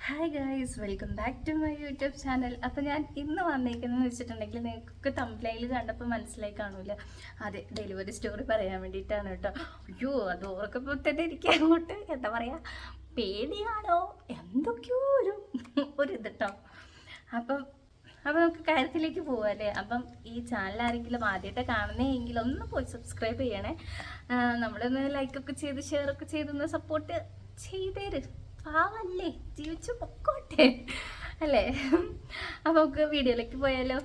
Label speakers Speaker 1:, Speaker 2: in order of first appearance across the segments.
Speaker 1: Hi guys, welcome back to my YouTube channel. അപ്പോൾ ഞാൻ ഇന്ന് വന്നിരിക്കുന്നതെന്ന് വെച്ചിട്ടുണ്ടെങ്കിൽ നിങ്ങൾക്ക് തംബ്നെയിൽ കണ്ടപ്പോൾ മനസ്സിലായി കാണൂല, അതെ, ഡെലിവറി സ്റ്റോറി പറയാൻ വേണ്ടിയിട്ടാണ് കേട്ടോ. അയ്യോ, അത് ഓർക്കുമ്പോൾ തന്നെ എനിക്ക് അങ്ങോട്ട് എന്താ പറയുക, പേടിയാണോ എന്തൊക്കെയോ ഒരു കേട്ടോ. അപ്പം അപ്പം നമുക്ക് കാര്യത്തിലേക്ക് പോവാല്ലേ. അപ്പം ഈ ചാനൽ ആരെങ്കിലും ആദ്യമായിട്ട് കാണുന്നതെങ്കിൽ ഒന്ന് പോയി സബ്സ്ക്രൈബ് ചെയ്യണേ. നമ്മളൊന്ന് ലൈക്കൊക്കെ ചെയ്ത് ഷെയറൊക്കെ ചെയ്തൊന്ന് സപ്പോർട്ട് ചെയ്തേര്. പാവല്ലേ, ജീവിച്ചു പൊക്കോട്ടെ അല്ലേ. അപ്പോൾ നമുക്ക് വീഡിയോയിലേക്ക് പോയാലോ.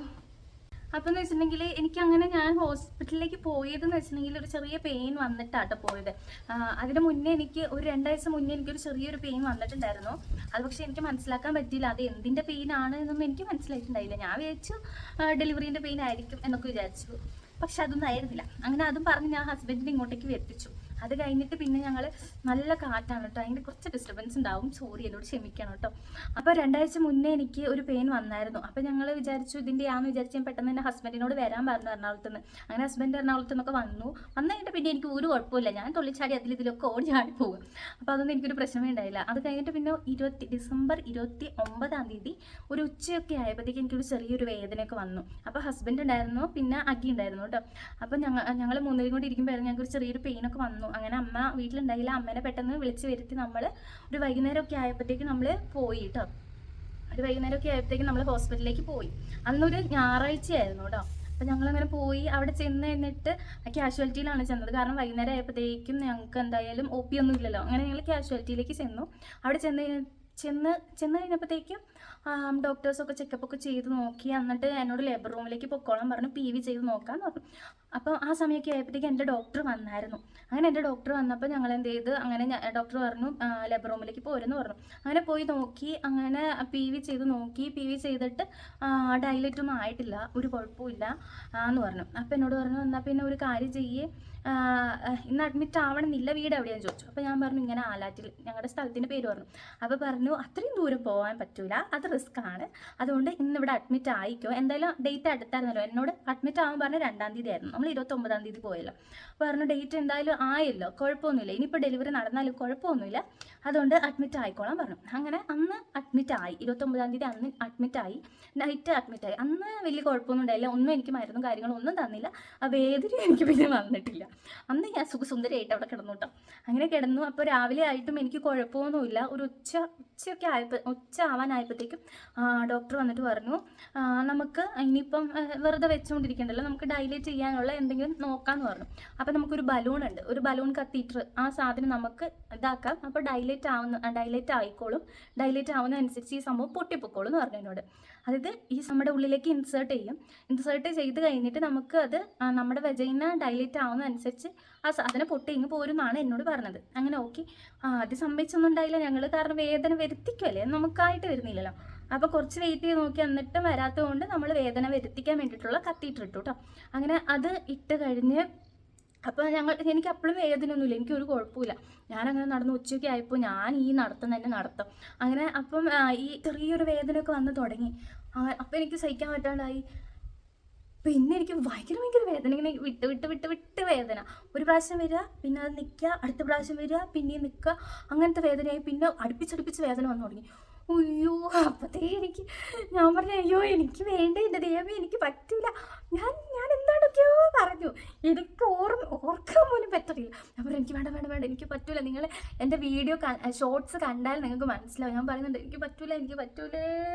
Speaker 1: അപ്പം എന്ന് വെച്ചിട്ടുണ്ടെങ്കിൽ ഞാൻ ഹോസ്പിറ്റലിലേക്ക് പോയതെന്ന് വെച്ചിട്ടുണ്ടെങ്കിൽ ഒരു ചെറിയ പെയിൻ വന്നിട്ടാട്ടോ പോയത്. അതിന് മുന്നേ എനിക്ക് ഒരു 2 ആഴ്ച മുന്നേ എനിക്കൊരു ചെറിയൊരു പെയിൻ വന്നിട്ടുണ്ടായിരുന്നു. അത് പക്ഷേ എനിക്ക് മനസ്സിലാക്കാൻ പറ്റിയില്ല അത് എന്തിൻ്റെ പെയിൻ ആണ് എന്നൊന്നും എനിക്ക് മനസ്സിലായിട്ടുണ്ടായില്ല. ഞാൻ വിചാരിച്ചു ഡെലിവറീൻ്റെ പെയിൻ ആയിരിക്കും എന്നൊക്കെ വിചാരിച്ചു. പക്ഷെ അതൊന്നും ആയിരുന്നില്ല. അങ്ങനെ അതും പറഞ്ഞ് ഞാൻ ഹസ്ബൻഡിനെ ഇങ്ങോട്ടേക്ക് വരുത്തിച്ചു. അത് കഴിഞ്ഞിട്ട് പിന്നെ ഞങ്ങൾ നല്ല കാറ്റാണ് കേട്ടോ, അതിൻ്റെ കുറച്ച് ഡിസ്റ്റർബൻസ് ഉണ്ടാവും, സോറി, എന്നോട് ക്ഷമിക്കണം കേട്ടോ. അപ്പോൾ 2 ആഴ്ച മുന്നേ എനിക്ക് ഒരു പെയിൻ വന്നായിരുന്നു. അപ്പോൾ ഞങ്ങൾ വിചാരിച്ചു ഇതിൻ്റെ ആണെന്ന് വിചാരിച്ച് ഞാൻ പെട്ടെന്ന് തന്നെ ഹസ്ബൻഡിനോട് വരാൻ പറഞ്ഞു എറണാകുളത്ത് നിന്ന്. അങ്ങനെ ഹസ്ബൻഡ് എറണാകുളത്ത് നിന്നൊക്കെ വന്നു കഴിഞ്ഞിട്ട് പിന്നെ എനിക്ക് ഒരു കുഴപ്പമില്ല, ഞാൻ തുള്ളിച്ചാടി ഇതിലൊക്കെ ഓടി ചാടി പോകും. അപ്പോൾ അതൊന്നും എനിക്കൊരു പ്രശ്നമേ ഉണ്ടായില്ല. അത് കഴിഞ്ഞിട്ട് പിന്നെ ഡിസംബർ 29-ാം തീയതി ഒരു ഉച്ചയൊക്കെ ആയപ്പോഴത്തേക്ക് എനിക്കൊരു ചെറിയൊരു വേദനയൊക്കെ വന്നു. അപ്പോൾ ഹസ്ബൻഡ് ഉണ്ടായിരുന്നു, പിന്നെ അഗി ഉണ്ടായിരുന്നു കേട്ടോ. അപ്പോൾ ഞങ്ങൾ മൂന്നുപേരും കൂടി ഇരിക്കുമ്പോഴായിരുന്നു ഞങ്ങൾക്ക് ഒരു ചെറിയൊരു പെയിനൊക്കെ വന്നു. അങ്ങനെ അമ്മ വീട്ടിലുണ്ടായില്ല. അമ്മേനെ പെട്ടെന്ന് വിളിച്ച് വരുത്തി നമ്മൾ ഒരു വൈകുന്നേരമൊക്കെ ആയപ്പോഴത്തേക്ക് നമ്മൾ പോയി കേട്ടോ. ഒരു വൈകുന്നേരമൊക്കെ ആയപ്പോഴത്തേക്കും നമ്മൾ ഹോസ്പിറ്റലിലേക്ക് പോയി. അന്നൊരു ഞായറാഴ്ചയായിരുന്നു കേട്ടോ. അപ്പം ഞങ്ങളങ്ങനെ പോയി. അവിടെ ചെന്ന് കഴിഞ്ഞിട്ട് കാഷ്വാലിറ്റിയിലാണ് ചെന്നത്. കാരണം വൈകുന്നേരം ആയപ്പോഴത്തേക്കും ഞങ്ങൾക്ക് എന്തായാലും OP ഒന്നും ഇല്ലല്ലോ. അങ്ങനെ ഞങ്ങൾ കാഷ്വാലിറ്റിയിലേക്ക് ചെന്നു. അവിടെ ചെന്ന് കഴിഞ്ഞപ്പോഴത്തേക്കും ഡോക്ടേഴ്സൊക്കെ ചെക്കപ്പൊക്കെ ചെയ്ത് നോക്കി. എന്നിട്ട് എന്നോട് ലേബർ റൂമിലേക്ക് പൊക്കോളാൻ പറഞ്ഞു, PV ചെയ്ത് നോക്കാമെന്ന് പറഞ്ഞു. അപ്പോൾ ആ സമയമൊക്കെ ആയപ്പോഴത്തേക്ക് എൻ്റെ ഡോക്ടർ വന്നായിരുന്നു. അങ്ങനെ എൻ്റെ ഡോക്ടർ വന്നപ്പോൾ ഞങ്ങൾ എന്ത് ചെയ്ത്, അങ്ങനെ ഡോക്ടർ പറഞ്ഞു ലേബർ റൂമിലേക്ക് പോരെന്ന് പറഞ്ഞു. അങ്ങനെ പോയി നോക്കി. അങ്ങനെ PV ചെയ്ത് നോക്കി. PV ചെയ്തിട്ട് ഡൈലേറ്റ് ഒന്നും ആയിട്ടില്ല, ഒരു കുഴപ്പമില്ല എന്ന് പറഞ്ഞു. അപ്പോൾ എന്നോട് പറഞ്ഞു, എന്നാൽ പിന്നെ ഒരു കാര്യം ചെയ്യേ, ഇന്ന് അഡ്മിറ്റ് ആവണമെന്നില്ല, വീട് എവിടെയാണെന്ന് ചോദിച്ചു. അപ്പോൾ ഞാൻ പറഞ്ഞു ഇങ്ങനെ ആലാറ്റിൽ, ഞങ്ങളുടെ സ്ഥലത്തിൻ്റെ പേര് പറഞ്ഞു. അപ്പോൾ പറഞ്ഞു അത്രയും ദൂരം പോകാൻ പറ്റൂല, അത് റിസ്ക് ആണ്, അതുകൊണ്ട് ഇന്നിവിടെ അഡ്മിറ്റ് ആയിക്കോ. എന്തായാലും ഡേറ്റ് അടുത്തായിരുന്നല്ലോ. എന്നോട് അഡ്മിറ്റ് ആവാൻ പറഞ്ഞ 2-ാം തീയതി ആയിരുന്നു. നമ്മൾ 29-ാം തീയതി പോയല്ലോ. പറഞ്ഞു ഡേറ്റ് എന്തായാലും ആയല്ലോ, കുഴപ്പമൊന്നുമില്ല, ഇനിയിപ്പോൾ ഡെലിവറി നടന്നാലും കുഴപ്പമൊന്നുമില്ല, അതുകൊണ്ട് അഡ്മിറ്റ് ആയിക്കോളാൻ പറഞ്ഞു. അങ്ങനെ അന്ന് അഡ്മിറ്റ് ആയി. 29-ാം തീയതി അന്ന് അഡ്മിറ്റ് ആയി, നൈറ്റ് അഡ്മിറ്റ് ആയി. അന്ന് വലിയ കുഴപ്പമൊന്നും ഉണ്ടായില്ല, ഒന്നും എനിക്ക് മരുന്നും കാര്യങ്ങളും ഒന്നും തന്നില്ല. ആ വേദന എനിക്ക് പിന്നെ വന്നിട്ടില്ല. അന്ന് ഞാൻ സുഖസുന്ദരിയായിട്ട് അവിടെ കിടന്നു കേട്ടോ. അങ്ങനെ കിടന്നു. അപ്പോൾ രാവിലെ ആയിട്ടും എനിക്ക് കുഴപ്പമൊന്നുമില്ല. ഒരു ഉച്ച ആവാനായപ്പോഴത്തേക്കും ഡോക്ടർ വന്നിട്ട് പറഞ്ഞു, നമുക്ക് ഇനിയിപ്പം വെറുതെ വെച്ചുകൊണ്ടിരിക്കണ്ടല്ലോ, നമുക്ക് ഡൈലേറ്റ് ചെയ്യാനുള്ള എന്തെങ്കിലും നോക്കാമെന്ന് പറഞ്ഞു. അപ്പോൾ നമുക്കൊരു ബലൂൺ ഉണ്ട്, ഒരു ബലൂൺ കത്തീറ്റർ, ആ സാധനം നമുക്ക് ഇതാക്കാം. അപ്പോൾ ഡൈലേറ്റ് ആയിക്കോളും, ഡൈലേറ്റ് ആവുന്നതനുസരിച്ച് ഈ സംഭവം പൊട്ടിപ്പൊക്കോളും എന്ന് പറഞ്ഞു എന്നോട്. അതായത് ഈ നമ്മുടെ ഉള്ളിലേക്ക് ഇൻസേർട്ട് ചെയ്ത് കഴിഞ്ഞിട്ട് നമുക്ക് അത് നമ്മുടെ വെജൈന ഡൈലേറ്റ് ആവുന്നതനുസരിച്ച് ആ സാധനം പൊട്ടി ഇങ്ങ് പോരുമെന്നാണ് എന്നോട് പറഞ്ഞത്. അങ്ങനെ ഓക്കെ. അത് സംഭവിച്ചൊന്നും ഉണ്ടായില്ല ഞങ്ങൾ, കാരണം വേദന വരുത്തിക്കുമല്ലേ, നമുക്കായിട്ട് വരുന്നില്ലല്ലോ. അപ്പോൾ കുറച്ച് വെയിറ്റ് ചെയ്ത് നോക്കി, എന്നിട്ടും വരാത്തത് കൊണ്ട് നമ്മൾ വേദന വരുത്തിക്കാൻ വേണ്ടിയിട്ടുള്ള കത്തീറ്റർ ഇട്ടു കേട്ടോ. അങ്ങനെ അത് ഇട്ട് കഴിഞ്ഞ് അപ്പോൾ എനിക്ക് അപ്പോഴും വേദനയൊന്നുമില്ല, എനിക്കൊരു കുഴപ്പമില്ല. ഞാനങ്ങനെ നടന്ന് ഉച്ചയ്ക്ക് ആയപ്പോൾ ഞാൻ ഈ തന്നെ നടത്തും. അങ്ങനെ അപ്പം ഈ ചെറിയൊരു വേദനയൊക്കെ വന്ന് തുടങ്ങി. അപ്പോൾ എനിക്ക് സഹിക്കാൻ പറ്റാണ്ടായി. പിന്നെ എനിക്ക് ഭയങ്കര വേദന, ഇങ്ങനെ വിട്ട് വേദന. ഒരു പ്രാവശ്യം വരിക, പിന്നെ അത് നിൽക്കുക, അടുത്ത പ്രാവശ്യം വരിക, പിന്നെയും നിൽക്കുക, അങ്ങനത്തെ വേദനയായി. പിന്നെ അടുപ്പിച്ചടുപ്പിച്ച് വേദന വന്നു തുടങ്ങി. അയ്യോ, ഞാൻ പറഞ്ഞു അയ്യോ എനിക്ക് വേണ്ട, എൻ്റെ ദൈവമേ എനിക്ക് പറ്റില്ല, ഞാൻ എന്താണൊക്കെയോ പറഞ്ഞു, എനിക്ക് ഓർക്കാൻ പോലും പറ്റില്ല. ഞാൻ പറഞ്ഞു എനിക്ക് വേണ്ട, എനിക്ക് പറ്റൂല. നിങ്ങൾ എൻ്റെ വീഡിയോ ഷോർട്സ് കണ്ടാൽ നിങ്ങൾക്ക് മനസ്സിലാവും. ഞാൻ പറയുന്നുണ്ട് എനിക്ക് പറ്റൂലേ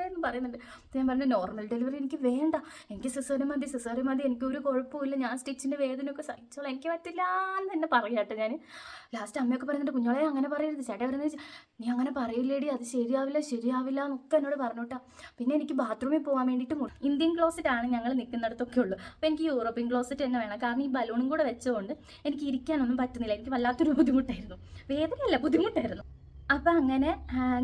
Speaker 1: എന്ന് പറയുന്നുണ്ട്. ഞാൻ പറഞ്ഞു നോർമൽ ഡെലിവറി എനിക്ക് വേണ്ട, എനിക്ക് സിസേറിയൻ മതി, എനിക്കൊരു കുഴപ്പമില്ല, ഞാൻ സ്റ്റിച്ചിൻ്റെ വേദനയൊക്കെ സഹിച്ചോളാം, എനിക്ക് പറ്റില്ല എന്ന് തന്നെ പറയാട്ടെ. ഞാൻ ലാസ്റ്റ് അമ്മയൊക്കെ പറയുന്നുണ്ട് കുഞ്ഞോളെ അങ്ങനെ പറയരുത്, ചേട്ടാ പറയുന്നത് നീ അങ്ങനെ പറയില്ലേടി, അത് ശരിയാവില്ല എന്നൊക്കെ എന്നോട് പറഞ്ഞോട്ടാ. പിന്നെ എനിക്ക് ബാത്റൂമിൽ പോകാൻ വേണ്ടിയിട്ട് ഇന്ത്യൻ ക്ലോസറ്റ് ആണ് ഞങ്ങൾ നിൽക്കുന്നിടത്തൊക്കെ ഉള്ളൂ. അപ്പോൾ എനിക്ക് യൂറോപ്യൻ ക്ലോസറ്റ് തന്നെ വേണം, കാരണം ഈ ബലൂണും കൂടെ വെച്ചുകൊണ്ട് എനിക്ക് ഇരിക്കാനൊന്നും പറ്റുന്നില്ല. എനിക്ക് വല്ലാത്തൊരു ബുദ്ധിമുട്ടായിരുന്നു, വേദനയല്ല ബുദ്ധിമുട്ടായിരുന്നു. അപ്പം അങ്ങനെ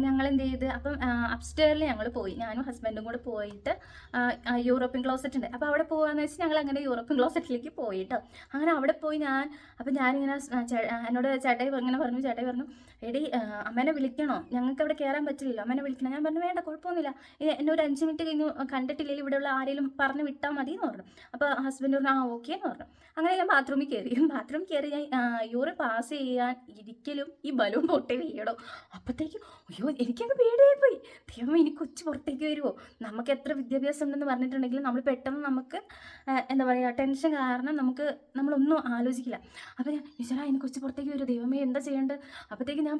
Speaker 1: ഞങ്ങൾ എന്ത് ചെയ്ത്, അപ്പം അപ്സ്റ്റേറിൽ ഞങ്ങൾ പോയി, ഞാനും ഹസ്ബൻഡും കൂടെ പോയിട്ട് യൂറോപ്യൻ ക്ലോസറ്റ് ഉണ്ട്. അപ്പോൾ അവിടെ പോകാമെന്ന് വെച്ച് ഞങ്ങൾ അങ്ങനെ യൂറോപ്യൻ ക്ലോസറ്റിലേക്ക് പോയിട്ട് അങ്ങനെ അവിടെ പോയി ഞാനിങ്ങനെ എന്നോട് ചേട്ടായി പറഞ്ഞു എടി അമ്മേനെ വിളിക്കണോ, ഞങ്ങൾക്ക് അവിടെ കയറാൻ പറ്റില്ലല്ലോ, അമ്മേനെ വിളിക്കണം. ഞാൻ പറഞ്ഞു വേണ്ട, കുഴപ്പമൊന്നുമില്ല, എന്നെ ഒരു 5 മിനിറ്റ് കഴിഞ്ഞ് കണ്ടിട്ടില്ലെങ്കിൽ ഇവിടെയുള്ള ആരെങ്കിലും പറഞ്ഞ് വിട്ടാൽ മതി എന്ന് പറഞ്ഞു. അപ്പോൾ ഹസ്ബൻഡ് പറഞ്ഞു ഓക്കെ എന്ന് പറഞ്ഞു. അങ്ങനെ ഞാൻ ബാത്റൂമിൽ കയറി ഞാൻ യൂറിൻ പാസ് ചെയ്യാൻ ഇരിക്കലും ഈ ബലൂൺ പൊട്ടി വീഴണം. അപ്പോഴത്തേക്കും അയ്യോ എനിക്കങ്ങ് പേടിയായി പോയി. ദൈവമേ ഇനി കൊച്ചു പുറത്തേക്ക് വരുമോ, നമുക്ക് എത്ര വിദ്യാഭ്യാസം ഉണ്ടെന്ന് പറഞ്ഞിട്ടുണ്ടെങ്കിൽ നമ്മൾ പെട്ടെന്ന് നമുക്ക് എന്താ പറയുക ടെൻഷൻ കാരണം നമ്മളൊന്നും ആലോചിക്കില്ല. അപ്പോൾ ഞാൻ ഈശ്വരാ ഇനി കൊച്ചു പുറത്തേക്ക് വരുമോ, ദൈവമേ എന്താ ചെയ്യേണ്ടത്. അപ്പോഴത്തേക്ക് ഞാൻ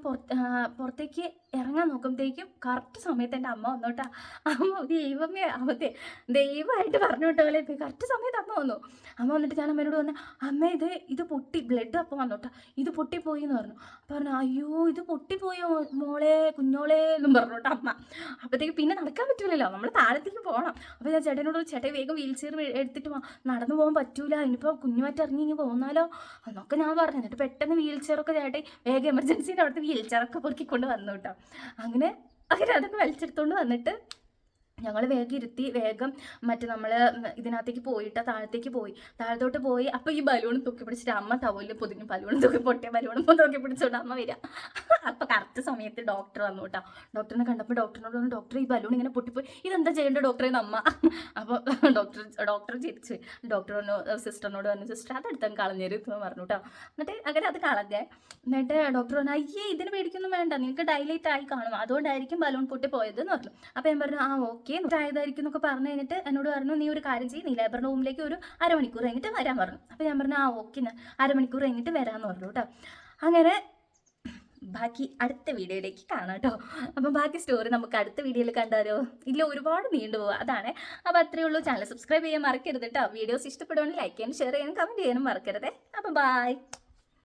Speaker 1: പുറത്തേക്ക് ഇറങ്ങാൻ നോക്കുമ്പോഴത്തേക്കും കറക്റ്റ് സമയത്ത് എൻ്റെ അമ്മ വന്നോട്ടാ. അമ്മ ദൈവമേ ദൈവമായിട്ട് പറഞ്ഞു വിട്ട പോലെ കറക്റ്റ് സമയത്ത് അമ്മ വന്നു. അമ്മ വന്നിട്ട് ഞാൻ അമ്മേനോട് പറഞ്ഞു, അമ്മ ഇത് പൊട്ടി ബ്ലഡ് അപ്പം വന്നോട്ടാ, ഇത് പൊട്ടിപ്പോയി എന്ന് പറഞ്ഞു. അപ്പോൾ പറഞ്ഞു അയ്യോ ഇത് പൊട്ടിപ്പോയോ മോളെ കുഞ്ഞോളെ എന്നും പറഞ്ഞോട്ടോ അമ്മ. അപ്പോഴത്തേക്ക് പിന്നെ നടക്കാൻ പറ്റൂലല്ലോ, നമ്മൾ താഴത്തേക്ക് പോകണം. അപ്പോൾ ഞാൻ ചേട്ടനോട് ചേട്ടൻ വേഗം വീൽ ചെയർ എടുത്തിട്ട് നടന്നു പോകാൻ പറ്റൂല, ഇനിയിപ്പോൾ കുഞ്ഞുമായിട്ട് ഇറങ്ങി ഇനി പോന്നാലോ എന്നൊക്കെ ഞാൻ പറഞ്ഞു. എന്നിട്ട് പെട്ടെന്ന് വീൽ ചെയറൊക്കെ ചേട്ടൻ വേഗം എമർജൻസിൻ്റെ അവിടുത്തെ വീൽ ചെയറൊക്കെ പൊറുക്കിക്കൊണ്ട് വന്നു കേട്ടോ. അങ്ങനെ അതൊക്കെ വലിച്ചെടുത്തോണ്ട് വന്നിട്ട് ഞങ്ങൾ വേഗം ഇരുത്തി വേഗം നമ്മൾ ഇതിനകത്തേക്ക് പോയിട്ട് താഴത്തേക്ക് പോയി. താഴത്തോട്ട് പോയി അപ്പോൾ ഈ ബലൂൺ തൂക്കി പിടിച്ചിട്ട് അമ്മ ടവലിൽ പൊതിഞ്ഞ് ബലൂൺ പൊട്ടിയ ബലൂണും തൂക്കി പിടിച്ചോണ്ട് അമ്മ വരിക. അപ്പോൾ കറക്റ്റ് സമയത്ത് ഡോക്ടർ വന്നു കേട്ടോ. ഡോക്ടറിനെ കണ്ടപ്പോൾ ഡോക്ടറിനോട് പറഞ്ഞു, ഡോക്ടർ ഈ ബലൂൺ ഇങ്ങനെ പൊട്ടിപ്പോയി, ഇതെന്താ ചെയ്യേണ്ടത് ഡോക്ടറെ അമ്മ. അപ്പോൾ ഡോക്ടർ ചിരിച്ചു. ഡോക്ടർ സിസ്റ്ററിനോട് പറഞ്ഞു, സിസ്റ്റർ അതെടുത്തങ്ങ് കളഞ്ഞേരും എന്ന് പറഞ്ഞു കേട്ടോ. എന്നിട്ട് അങ്ങനെ അത് കളഞ്ഞേ. എന്നിട്ട് ഡോക്ടർ പറഞ്ഞു അയ്യേ ഇതിന് പേടിക്കൊന്നും വേണ്ട, നിങ്ങൾക്ക് ഡൈലേറ്റ് ആയി കാണും, അതുകൊണ്ടായിരിക്കും ബലൂൺ പൊട്ടി പോയതെന്ന് പറഞ്ഞു. അപ്പോൾ ഞാൻ പറഞ്ഞു ഓക്കെ ആയതായിരിക്കും എന്നൊക്കെ പറഞ്ഞു കഴിഞ്ഞിട്ട് എന്നോട് പറഞ്ഞു നീ ഒരു കാര്യം ചെയ്യും, നീ ലേബർ റൂമിലേക്ക് ഒരു അരമണിക്കൂർ കഴിഞ്ഞിട്ട് വരാൻ പറഞ്ഞു. അപ്പോൾ ഞാൻ പറഞ്ഞു ഓക്കെ അരമണിക്കൂർ കഴിഞ്ഞിട്ട് വരാമെന്ന് പറഞ്ഞു കേട്ടോ. അങ്ങനെ ബാക്കി അടുത്ത വീഡിയോയിലേക്ക് കാണാം കേട്ടോ. അപ്പം ബാക്കി സ്റ്റോറി നമുക്ക് അടുത്ത വീഡിയോയിൽ കണ്ടാലോ. ഇല്ല ഒരുപാട് നീണ്ടുപോകുക അതാണ്. അപ്പോൾ അത്രയേ ഉള്ളൂ. ചാനൽ സബ്സ്ക്രൈബ് ചെയ്യാൻ മറക്കരുത് കേട്ടോ. വീഡിയോസ് ഇഷ്ടപ്പെടുവാണെങ്കിൽ ലൈക്ക് ചെയ്യാനും ഷെയർ ചെയ്യാനും കമൻറ്റ് ചെയ്യാനും മറക്കരുത്. അപ്പം ബൈ.